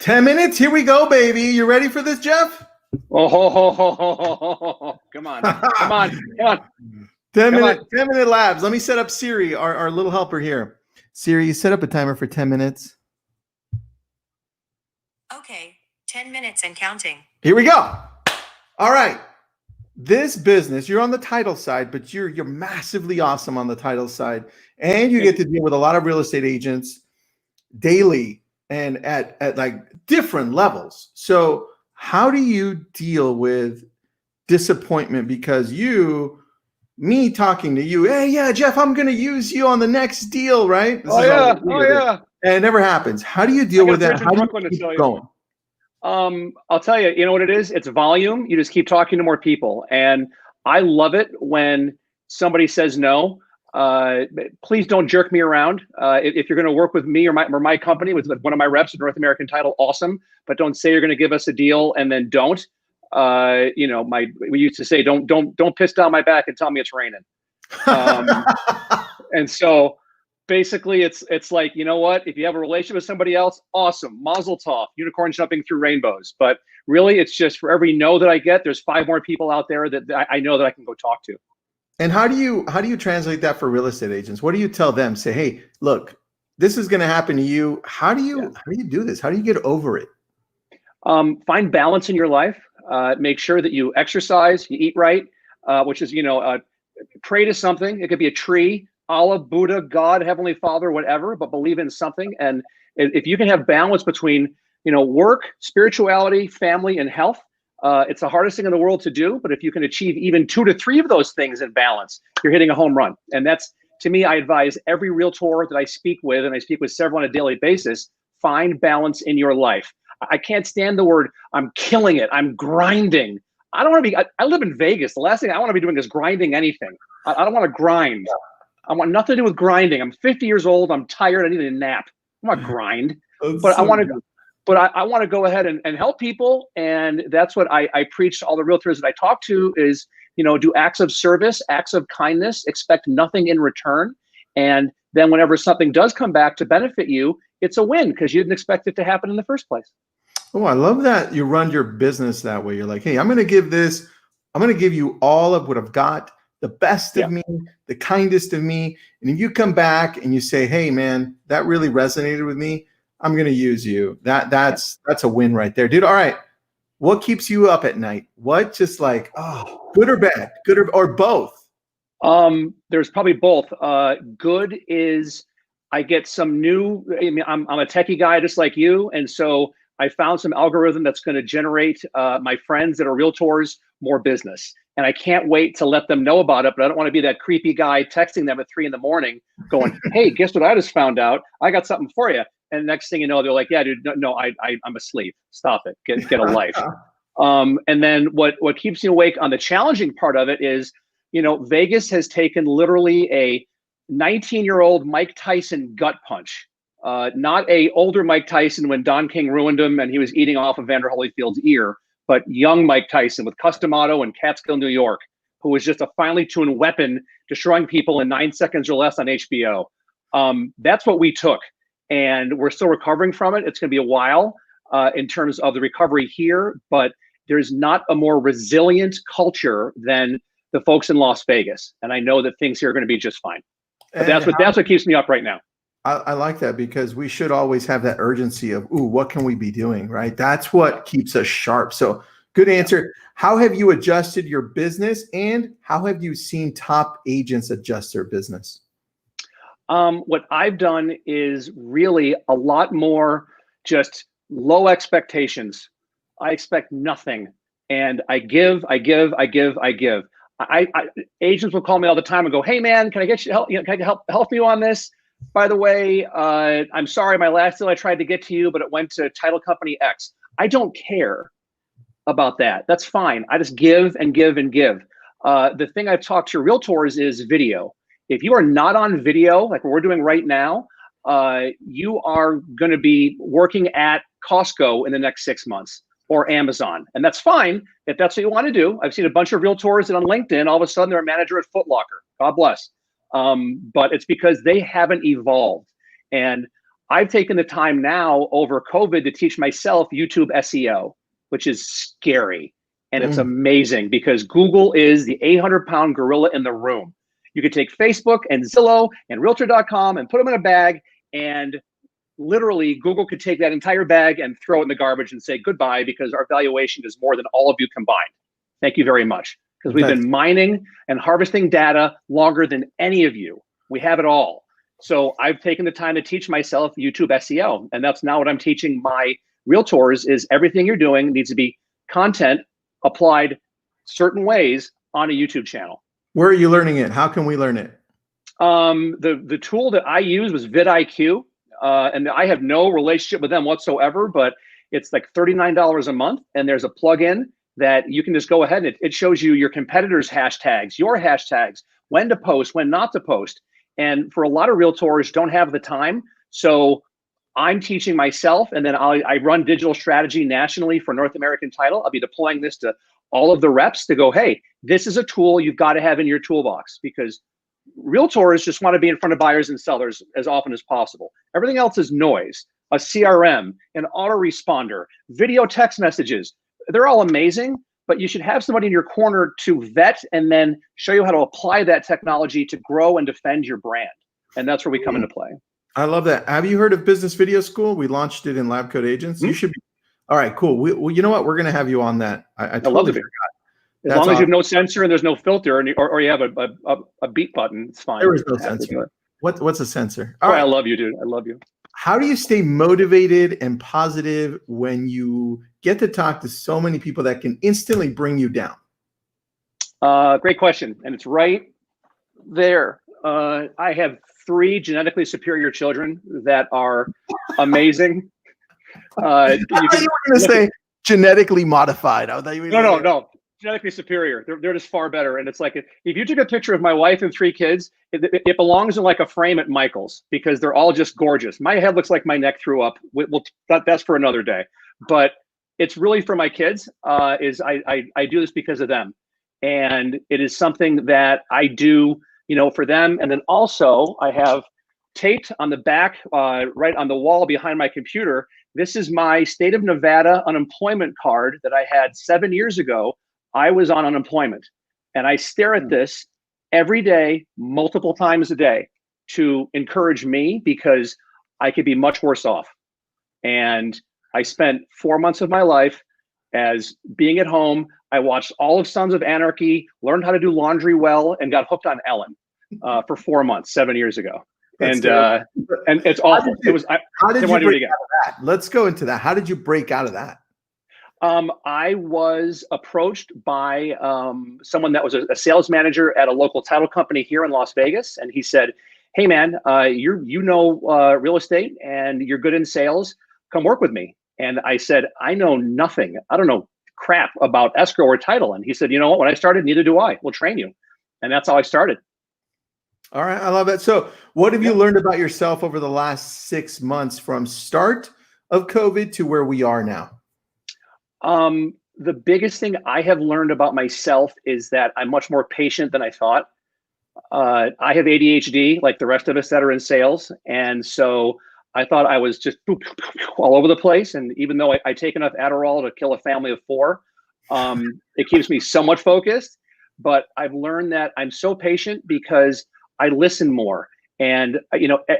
10 minutes. Here we go, baby. You ready for this, Jeff? Oh, come on. Come on. 10-minute labs. Let me set up Siri, our little helper here. Siri, set up a timer for 10 minutes. Okay, 10 minutes and counting. Here we go. All right. This business, you're on the title side, but you're massively awesome on the title side. And you get to deal with a lot of real estate agents daily and at like different levels. So how do you deal with disappointment? Because me talking to you, hey, yeah, Jeff, I'm going to use you on the next deal, right? Yeah. And it never happens. How do you deal with that? How do you keep going? I'll tell you, you know what it is? It's volume. You just keep talking to more people. And I love it when somebody says no. Please don't jerk me around. If you're going to work with me or my company, with one of my reps at North American Title, awesome. But don't say you're going to give us a deal and then don't. We used to say, don't piss down my back and tell me it's raining. And so basically it's like, you know what, if you have a relationship with somebody else, awesome, mazel tov, unicorn jumping through rainbows. But really, it's just for every no that I get, there's 5 more people out there that I know that I can go talk to. And how do you translate that for real estate agents? What do you tell them? Say, hey, look, this is going to happen to you. How do you do this? How do you get over it? Find balance in your life. Make sure that you exercise, you eat right, which is, pray to something. It could be a tree, Allah, Buddha, God, Heavenly Father, whatever, but believe in something. And if you can have balance between, work, spirituality, family, and health, it's the hardest thing in the world to do. But if you can achieve even 2 to 3 of those things in balance, you're hitting a home run. And that's, to me, I advise every realtor that I speak with, and I speak with several on a daily basis, find balance in your life. I can't stand the word, I'm killing it, I'm grinding. I don't want to be, I live in Vegas. The last thing I want to be doing is grinding anything. I don't want to grind. I want nothing to do with grinding. I'm 50 years old. I'm tired. I need a nap. I want to grind. But I want to, I want to go ahead and help people. And that's what I preach to all the realtors that I talk to is, do acts of service, acts of kindness, expect nothing in return. And then whenever something does come back to benefit you, it's a win because you didn't expect it to happen in the first place. Oh, I love that you run your business that way. You're like, hey, I'm going to give you all of what I've got, the best of me, the kindest of me. And if you come back and you say, hey, man, that really resonated with me, I'm going to use you. That's a win right there, dude. All right. What keeps you up at night? What just like, good or bad, or both? There's probably both. Good is I get some new, I'm a techie guy just like you. And so I found some algorithm that's going to generate my friends that are realtors more business. And I can't wait to let them know about it, but I don't want to be that creepy guy texting them at 3 a.m. going, hey, guess what I just found out? I got something for you. And next thing you know, they're like, yeah, dude, no, I'm asleep. Stop it. Get a life. And then what keeps me awake on the challenging part of it is, Vegas has taken literally a 19-year-old Mike Tyson gut punch. Not a older Mike Tyson when Don King ruined him and he was eating off of Vander Holyfield's ear, but young Mike Tyson with Custom Auto in Catskill, New York, who was just a finely tuned weapon destroying people in 9 seconds or less on HBO. That's what we took. And we're still recovering from it. It's going to be a while in terms of the recovery here, but there's not a more resilient culture than the folks in Las Vegas. And I know that things here are going to be just fine. But that's what keeps me up right now. I like that because we should always have that urgency of, what can we be doing, right? That's what keeps us sharp. So good answer. How have you adjusted your business and how have you seen top agents adjust their business? What I've done is really a lot more just low expectations. I expect nothing. And I give. Agents will call me all the time and go, hey man, can I get you help? Can I help you on this? By the way, I'm sorry, my last deal I tried to get to you, but it went to title company X. I don't care about that. That's fine. I just give and give and give. The thing I've talked to realtors is video. If you are not on video, like what we're doing right now, you are going to be working at Costco in the next 6 months or Amazon. And that's fine if that's what you want to do. I've seen a bunch of realtors that on LinkedIn, all of a sudden they're a manager at Foot Locker. God bless. But it's because they haven't evolved. And I've taken the time now over COVID to teach myself YouTube SEO, which is scary. And it's amazing because Google is the 800-pound gorilla in the room. You could take Facebook and Zillow and Realtor.com and put them in a bag, and literally Google could take that entire bag and throw it in the garbage and say goodbye because our valuation is more than all of you combined. Thank you very much. Because we've been mining and harvesting data longer than any of you. We have it all. So I've taken the time to teach myself YouTube SEO. And that's now what I'm teaching my realtors is everything you're doing needs to be content applied certain ways on a YouTube channel. Where are you learning it? How can we learn it? The tool that I use was vidIQ, and I have no relationship with them whatsoever, but it's like $39 a month, and there's a plugin that you can just go ahead and it shows you your competitors' hashtags, your hashtags, when to post, when not to post. And for a lot of realtors don't have the time. So I'm teaching myself, and then I run digital strategy nationally for North American Title. I'll be deploying this to all of the reps to go, hey, this is a tool you've got to have in your toolbox because realtors just want to be in front of buyers and sellers as often as possible. Everything else is noise, a CRM, an autoresponder, video text messages. They're all amazing, but you should have somebody in your corner to vet and then show you how to apply that technology to grow and defend your brand. And that's where we come into play. I love that. Have you heard of Business Video School? We launched it in Lab Code Agents. You should be. All right, cool. Well, you know what? We're going to have you on that. I totally forgot. As long as you have no censor and there's no filter, or you have a beat button, it's fine. There is no censor. What's a censor? All right. I love you, dude. I love you. How do you stay motivated and positive when you get to talk to so many people that can instantly bring you down? Great question. And it's right there. I have 3 genetically superior children that are amazing. I thought you were going to say genetically modified. I thought you were No. Genetically superior. They're just far better. And it's like, if you took a picture of my wife and 3 kids, it belongs in like a frame at Michael's because they're all just gorgeous. My head looks like my neck threw up. That's for another day. But it's really for my kids. I do this because of them. And it is something that I do, for them. And then also I have taped on the back, right on the wall behind my computer. This is my state of Nevada unemployment card that I had 7 years ago. I was on unemployment, and I stare at this every day, multiple times a day to encourage me because I could be much worse off. And I spent 4 months of my life as being at home. I watched all of Sons of Anarchy, learned how to do laundry well, and got hooked on Ellen for 4 months, 7 years ago. And it's awful. How did you break out of that? Let's go into that. How did you break out of that? I was approached by someone that was a sales manager at a local title company here in Las Vegas. And he said, hey, man, you know real estate and you're good in sales. Come work with me. And I said, I know nothing. I don't know crap about escrow or title. And he said, you know what? When I started, neither do I. We'll train you. And that's how I started. All right. I love that. So what have you learned about yourself over the last 6 months from start of COVID to where we are now? The biggest thing I have learned about myself is that I'm much more patient than I thought. I have ADHD like the rest of us that are in sales. And so I thought I was just all over the place. And even though I take enough Adderall to kill a family of 4, it keeps me somewhat focused. But I've learned that I'm so patient because I listen more. And,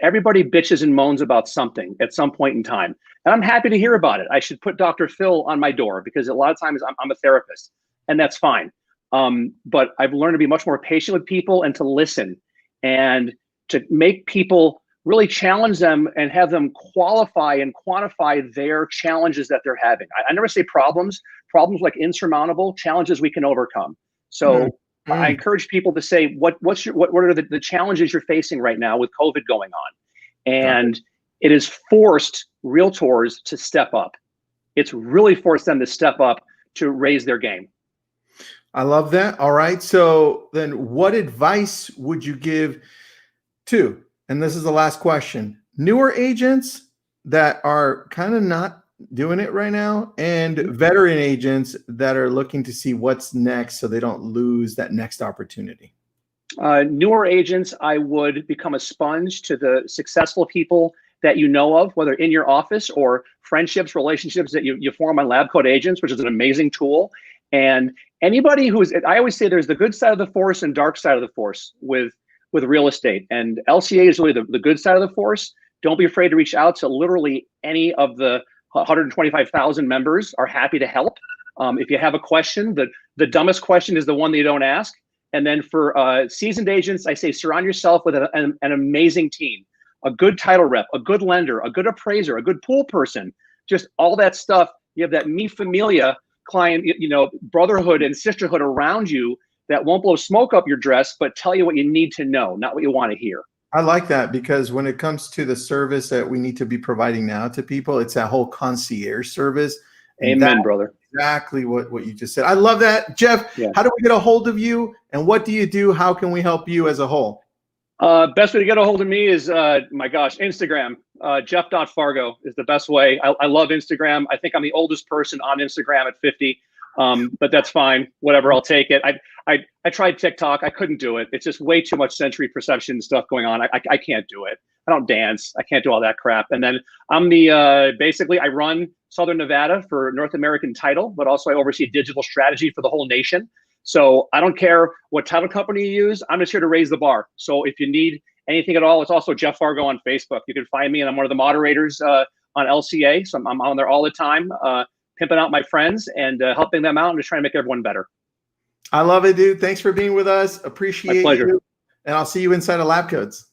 everybody bitches and moans about something at some point in time. And I'm happy to hear about it. I should put Dr. Phil on my door because a lot of times I'm a therapist, and that's fine. But I've learned to be much more patient with people and to listen and to make people really challenge them and have them qualify and quantify their challenges that they're having. I never say problems like insurmountable challenges we can overcome. So I encourage people to say, what are the challenges you're facing right now with COVID going on? And it has forced realtors to step up. It's really forced them to step up to raise their game. I love that. All right. So then what advice would you give to, and this is the last question, newer agents that are kind of not doing it right now and veteran agents that are looking to see what's next so they don't lose that next opportunity? Newer agents, I would become a sponge to the successful people that you know of, whether in your office or friendships, relationships that you form on Lab Coat Agents, which is an amazing tool. And anybody who's, I always say there's the good side of the force and dark side of the force with real estate. And LCA is really the good side of the force. Don't be afraid to reach out to literally any of the 125,000 members are happy to help. If you have a question, the dumbest question is the one that you don't ask. And then for seasoned agents, I say surround yourself with an amazing team, a good title rep, a good lender, a good appraiser, a good pool person, just all that stuff. You have that Mi Familia client, brotherhood and sisterhood around you that won't blow smoke up your dress, but tell you what you need to know, not what you want to hear. I like that, because when it comes to the service that we need to be providing now to people, it's that whole concierge service. Amen, brother. Exactly what you just said. I love that. Jeff, how do we get a hold of you, and what do you do? How can we help you as a whole? Best way to get a hold of me is, Instagram. Jeff.Fargo is the best way. I love Instagram. I think I'm the oldest person on Instagram at 50, but that's fine. Whatever, I'll take it. I tried TikTok. I couldn't do it. It's just way too much sensory perception stuff going on. I can't do it. I don't dance. I can't do all that crap. And then I'm basically I run Southern Nevada for North American Title, but also I oversee digital strategy for the whole nation. So I don't care what title company you use. I'm just here to raise the bar. So if you need anything at all, it's also Jeff Fargo on Facebook. You can find me, and I'm one of the moderators on LCA. So I'm on there all the time, pimping out my friends and helping them out and just trying to make everyone better. I love it, dude. Thanks for being with us. Appreciate My pleasure. you. And I'll see you inside of Lab Coats.